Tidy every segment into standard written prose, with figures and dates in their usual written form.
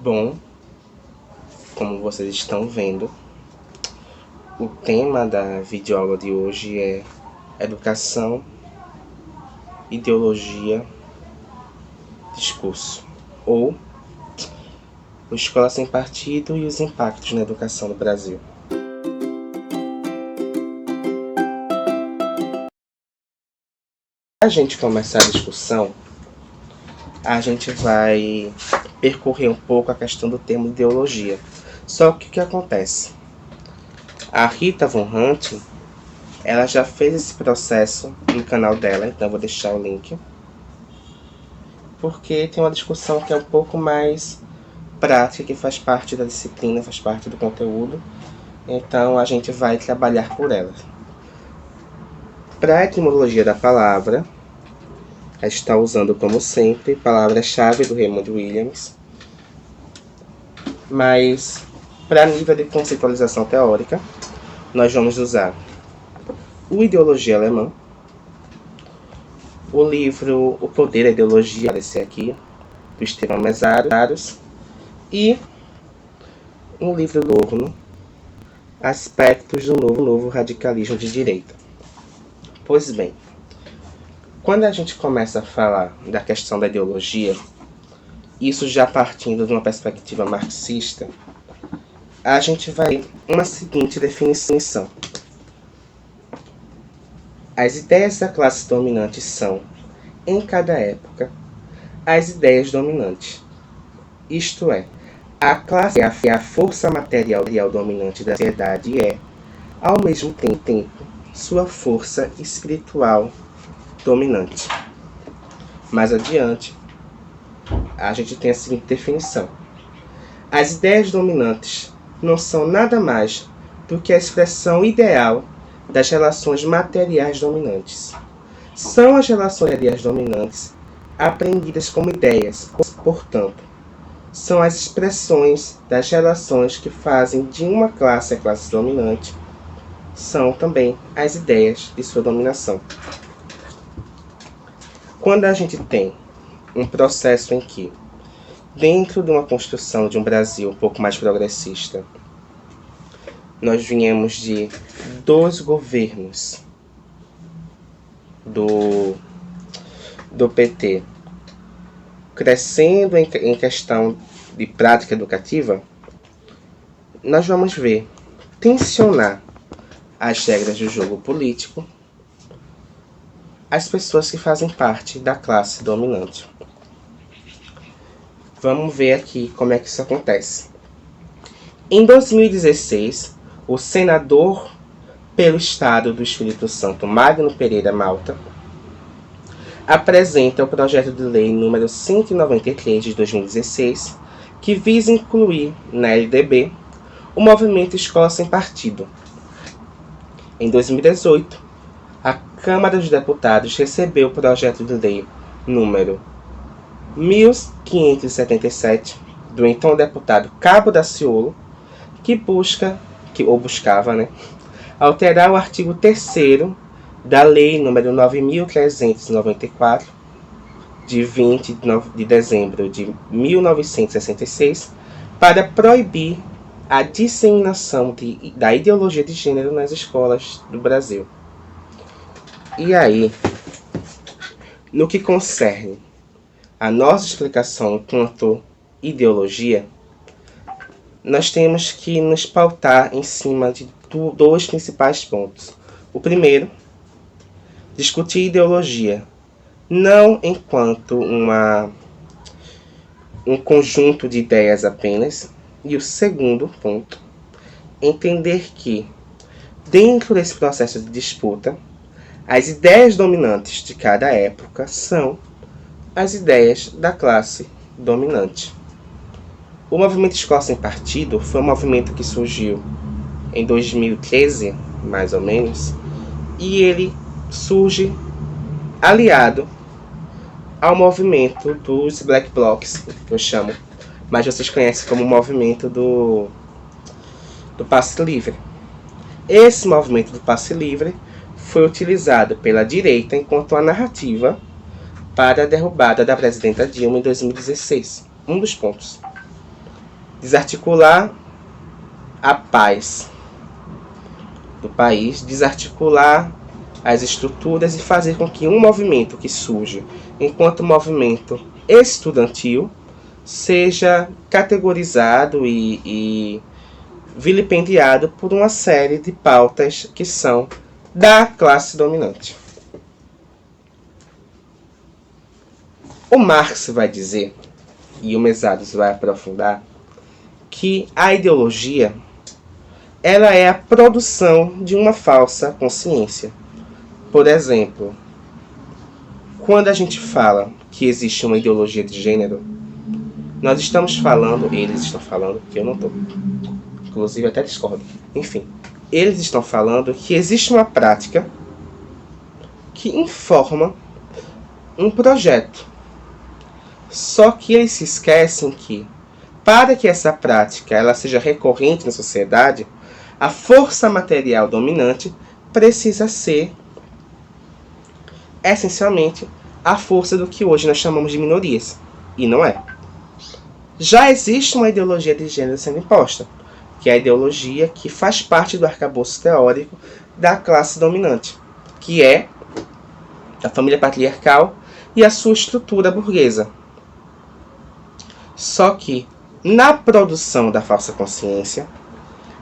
Bom, como vocês estão vendo, o tema da videoaula de hoje é Educação, Ideologia, Discurso, ou o Escola Sem Partido e os Impactos na Educação no Brasil. Para a gente começar a discussão, a gente vai percorrer um pouco a questão do termo ideologia. Só que o que acontece? A Rita Von Hunt, ela já fez esse processo no canal dela, então eu vou deixar o link. Porque tem uma discussão que é um pouco mais prática, que faz parte da disciplina, faz parte do conteúdo. Então a gente vai trabalhar por ela. Para a etimologia da palavra, a gente está usando, como sempre, palavra-chave do Raymond Williams. Mas, para nível de conceitualização teórica, nós vamos usar o Ideologia Alemã, o livro O Poder e a Ideologia, esse aqui, do Estevão Mesaros, e um livro do Adorno, Aspectos do Novo Radicalismo de Direita. Pois bem, quando a gente começa a falar da questão da ideologia, isso já partindo de uma perspectiva marxista, a gente vai uma seguinte definição. As ideias da classe dominante são, em cada época, as ideias dominantes. Isto é, a classe é a força material dominante da sociedade e é, ao mesmo tempo, sua força espiritual dominante. Mais adiante, a gente tem a seguinte definição. As ideias dominantes não são nada mais do que a expressão ideal das relações materiais dominantes. São as relações materiais dominantes aprendidas como ideias, portanto, são as expressões das relações que fazem de uma classe a classe dominante, são também as ideias de sua dominação. Quando a gente tem um processo em que, dentro de uma construção de um Brasil um pouco mais progressista, nós viemos de 2 governos do PT crescendo em questão de prática educativa, nós vamos ver tensionar as regras do jogo político as pessoas que fazem parte da classe dominante. Vamos ver aqui como é que isso acontece. Em 2016, o senador pelo Estado do Espírito Santo, Magno Pereira Malta, apresenta o projeto de lei número 193 de 2016, que visa incluir na LDB o movimento Escola Sem Partido. Em 2018, a Câmara dos Deputados recebeu o projeto de lei número 1577 do então deputado Cabo Daciolo, que buscava, alterar o artigo 3º da Lei número 9.394, de 20 de dezembro de 1966, para proibir a disseminação da ideologia de gênero nas escolas do Brasil. E aí, no que concerne a nossa explicação quanto ideologia, nós temos que nos pautar em cima de 2 principais pontos. O primeiro, discutir ideologia, não enquanto um conjunto de ideias apenas. E o segundo ponto, entender que, dentro desse processo de disputa, as ideias dominantes de cada época são as ideias da classe dominante. O movimento Escola Sem Partido foi um movimento que surgiu em 2013, mais ou menos, e ele surge aliado ao movimento dos Black Blocs, que eu chamo, mas vocês conhecem como o movimento do Passe Livre. Esse movimento do Passe Livre foi utilizado pela direita enquanto a narrativa para a derrubada da presidenta Dilma em 2016. Um dos pontos. desarticular a paz do país, desarticular as estruturas e fazer com que um movimento que surge enquanto movimento estudantil seja categorizado e vilipendiado por uma série de pautas que são da classe dominante. O Marx vai dizer, e o Mesaros vai aprofundar, que a ideologia ela é a produção de uma falsa consciência. Por exemplo, quando a gente fala que existe uma ideologia de gênero, nós estamos falando, eles estão falando, que eu não estou, inclusive até discordo, enfim, eles estão falando que existe uma prática que informa um projeto. Só que eles se esquecem que, para que essa prática ela seja recorrente na sociedade, a força material dominante precisa ser, essencialmente, a força do que hoje nós chamamos de minorias. E não é. Já existe uma ideologia de gênero sendo imposta, que é a ideologia que faz parte do arcabouço teórico da classe dominante, que é a família patriarcal e a sua estrutura burguesa. Só que, na produção da falsa consciência,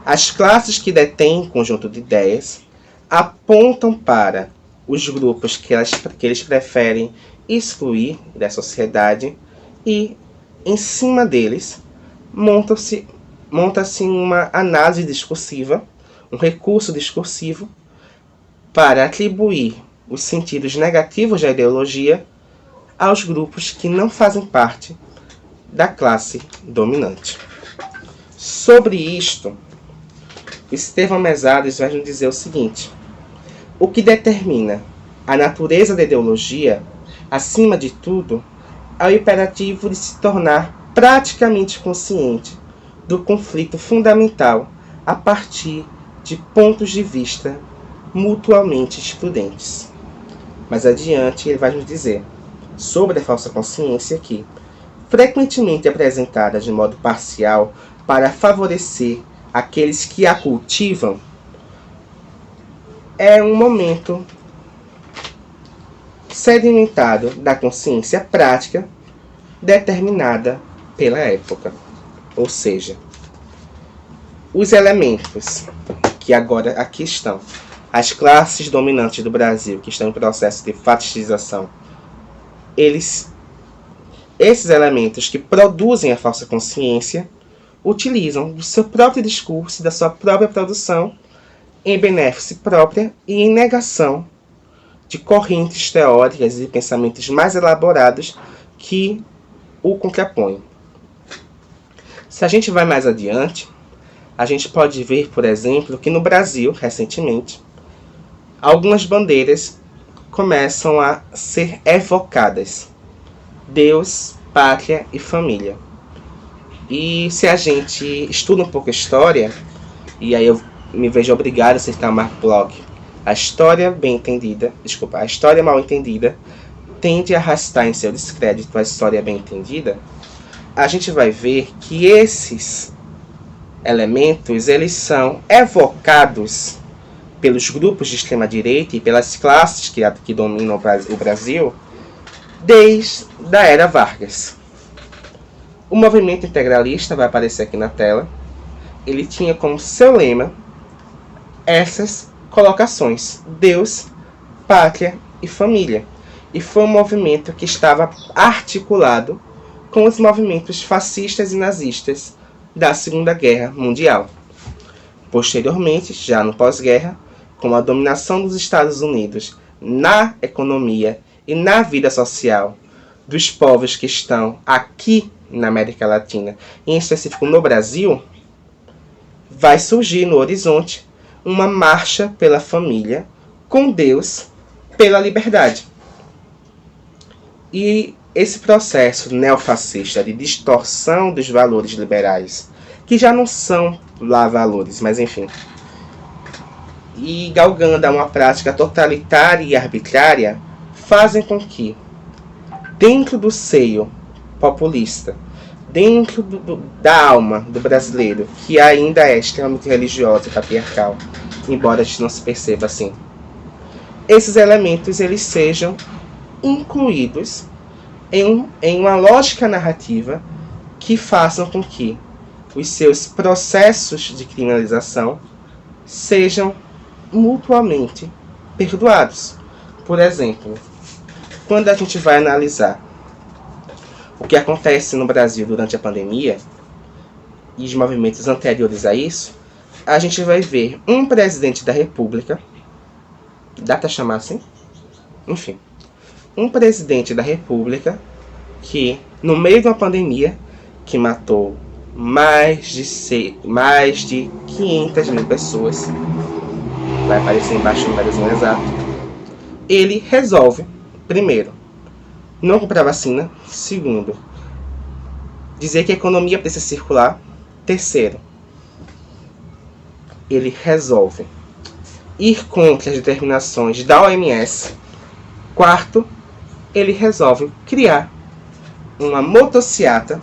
as classes que detêm um conjunto de ideias apontam para os grupos que eles preferem excluir da sociedade e, em cima deles, monta-se uma análise discursiva, um recurso discursivo para atribuir os sentidos negativos da ideologia aos grupos que não fazem parte da classe dominante. Sobre isto, Estevão Mesaros vai nos dizer o seguinte: o que determina a natureza da ideologia, acima de tudo, é o imperativo de se tornar praticamente consciente do conflito fundamental a partir de pontos de vista mutuamente excludentes. Mais adiante, ele vai nos dizer sobre a falsa consciência que, frequentemente apresentada de modo parcial para favorecer aqueles que a cultivam, é um momento sedimentado da consciência prática determinada pela época. Ou seja, os elementos que agora aqui estão, as classes dominantes do Brasil que estão em processo de fatichização, esses elementos que produzem a falsa consciência utilizam do seu próprio discurso, da sua própria produção, em benefício própria e em negação de correntes teóricas e pensamentos mais elaborados que o contrapõem. Se a gente vai mais adiante, a gente pode ver, por exemplo, que no Brasil, recentemente, algumas bandeiras começam a ser evocadas. Deus, pátria e família. E se a gente estuda um pouco a história, e aí eu me vejo obrigado a citar Mark Bloch, a história mal entendida tende a arrastar em seu descrédito a história bem entendida, a gente vai ver que esses elementos eles são evocados pelos grupos de extrema-direita e pelas classes que dominam o Brasil desde a era Vargas. O movimento integralista vai aparecer aqui na tela. Ele tinha como seu lema essas colocações: Deus, pátria e família. E foi um movimento que estava articulado com os movimentos fascistas e nazistas da Segunda Guerra Mundial. Posteriormente, já no pós-guerra, com a dominação dos Estados Unidos na economia e na vida social dos povos que estão aqui na América Latina, em específico no Brasil, vai surgir no horizonte uma marcha pela família, com Deus, pela liberdade. E esse processo neofascista de distorção dos valores liberais, que já não são lá valores, mas enfim, e galgando a uma prática totalitária e arbitrária, fazem com que, dentro do seio populista, dentro da alma do brasileiro, que ainda é extremamente religiosa e patriarcal, embora a gente não se perceba assim, esses elementos eles sejam incluídos em uma lógica narrativa que façam com que os seus processos de criminalização sejam mutuamente perdoados. Por exemplo, quando a gente vai analisar o que acontece no Brasil durante a pandemia e os movimentos anteriores a isso, a gente vai ver um presidente da República, dá pra chamar assim? Enfim, um presidente da República que, no meio de uma pandemia que matou mais de 500 mil pessoas, vai aparecer embaixo o número exato, ele resolve, primeiro, não comprar vacina. Segundo, dizer que a economia precisa circular. Terceiro, ele resolve ir contra as determinações da OMS. Quarto, ele resolve criar uma motociata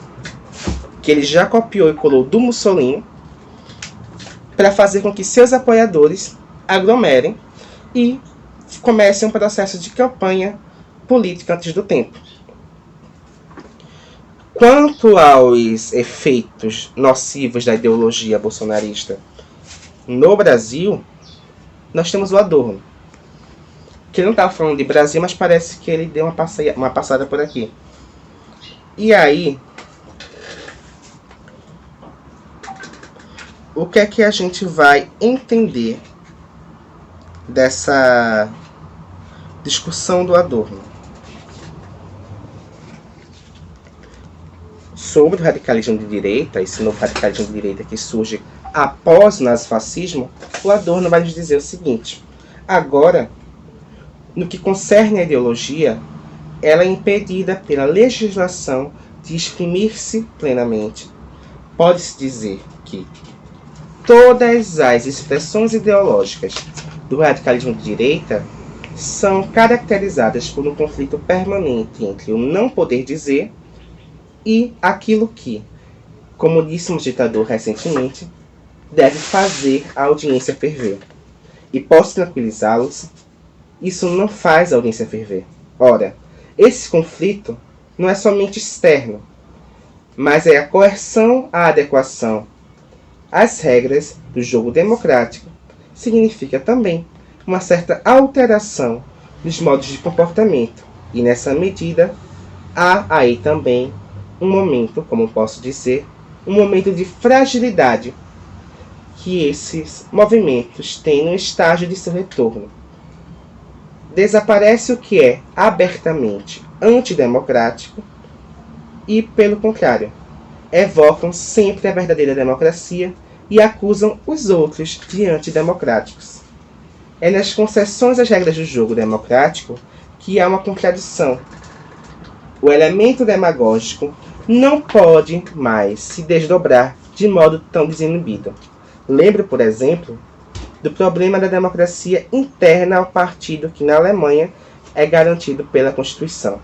que ele já copiou e colou do Mussolini para fazer com que seus apoiadores aglomerem e comecem um processo de campanha política antes do tempo. Quanto aos efeitos nocivos da ideologia bolsonarista no Brasil, nós temos o Adorno, que não estava falando de Brasil, mas parece que ele deu uma passada por aqui. E aí, o que é que a gente vai entender dessa discussão do Adorno? Sobre o radicalismo de direita, esse novo radicalismo de direita que surge após o nazifascismo, o Adorno vai nos dizer o seguinte: agora, no que concerne à ideologia, ela é impedida pela legislação de exprimir-se plenamente. Pode-se dizer que todas as expressões ideológicas do radicalismo de direita são caracterizadas por um conflito permanente entre o não poder dizer e aquilo que, como disse um ditador recentemente, deve fazer a audiência ferver. E posso tranquilizá-los, isso não faz a audiência ferver. Ora, esse conflito não é somente externo, mas é a coerção à adequação às regras do jogo democrático. Significa também uma certa alteração nos modos de comportamento. E nessa medida, há aí também um momento, como posso dizer, um momento de fragilidade que esses movimentos têm no estágio de seu retorno. Desaparece o que é abertamente antidemocrático e, pelo contrário, evocam sempre a verdadeira democracia e acusam os outros de antidemocráticos. É nas concessões às regras do jogo democrático que há uma contradição. O elemento demagógico não pode mais se desdobrar de modo tão desinibido. Lembro, por exemplo, do problema da democracia interna ao partido que na Alemanha é garantido pela Constituição.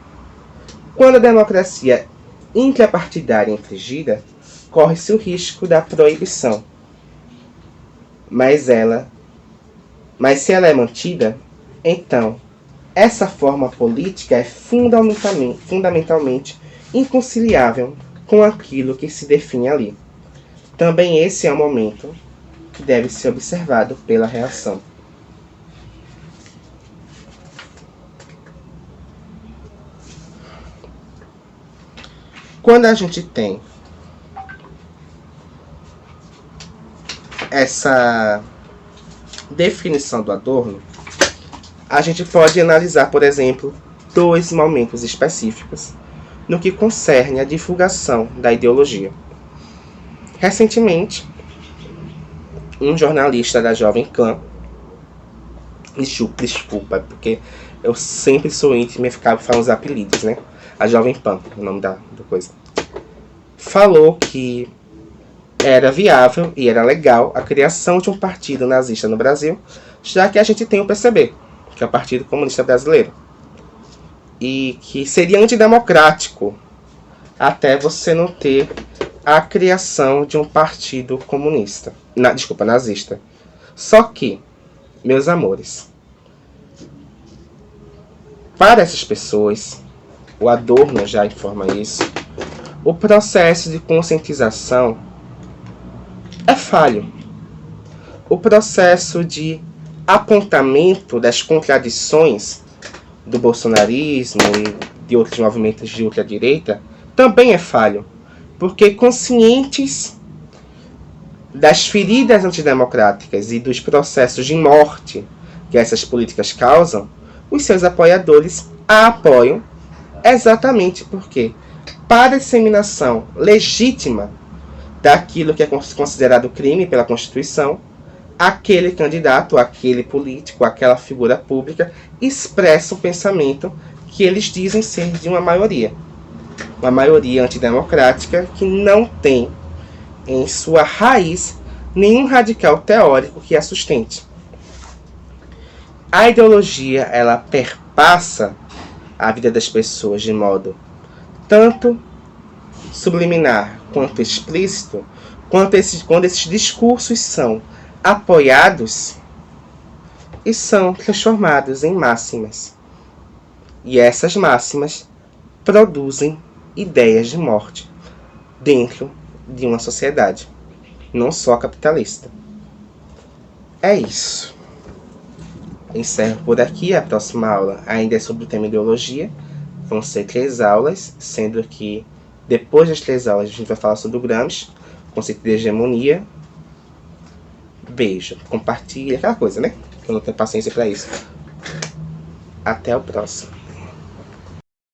Quando a democracia intrapartidária é infringida, corre-se o risco da proibição. Mas se ela é mantida, então essa forma política é fundamentalmente inconciliável com aquilo que se define ali. Também esse é o momento que deve ser observado pela reação. Quando a gente tem essa definição do Adorno, a gente pode analisar, por exemplo, dois momentos específicos no que concerne à divulgação da ideologia. Recentemente, um jornalista da Jovem Clã, desculpa, porque eu sempre sou íntimo e ficava falando os apelidos, né? A Jovem Pan, o nome da coisa, falou que era viável e era legal a criação de um partido nazista no Brasil, já que a gente tem o PCB, que é o Partido Comunista Brasileiro, e que seria antidemocrático até você não ter a criação de um partido comunista. Nazista. Só que, meus amores, para essas pessoas, o Adorno já informa isso, o processo de conscientização é falho. O processo de apontamento das contradições do bolsonarismo e de outros movimentos de ultradireita também é falho, porque conscientes das feridas antidemocráticas e dos processos de morte que essas políticas causam, os seus apoiadores a apoiam exatamente porque, para a disseminação legítima daquilo que é considerado crime pela Constituição, aquele candidato, aquele político, aquela figura pública expressa um pensamento que eles dizem ser de uma maioria antidemocrática que não tem em sua raiz nenhum radical teórico que a sustente. A ideologia, ela perpassa a vida das pessoas de modo tanto subliminar quanto explícito, quando esses discursos são apoiados e são transformados em máximas. E essas máximas produzem ideias de morte dentro de uma sociedade, não só capitalista. É isso. Encerro por aqui. A próxima aula ainda é sobre o tema ideologia. Vão ser 3 aulas, sendo que depois das 3 aulas a gente vai falar sobre o Gramsci, conceito de hegemonia. Beijo, compartilha, aquela coisa, né? Eu não tenho paciência para isso. Até o próximo.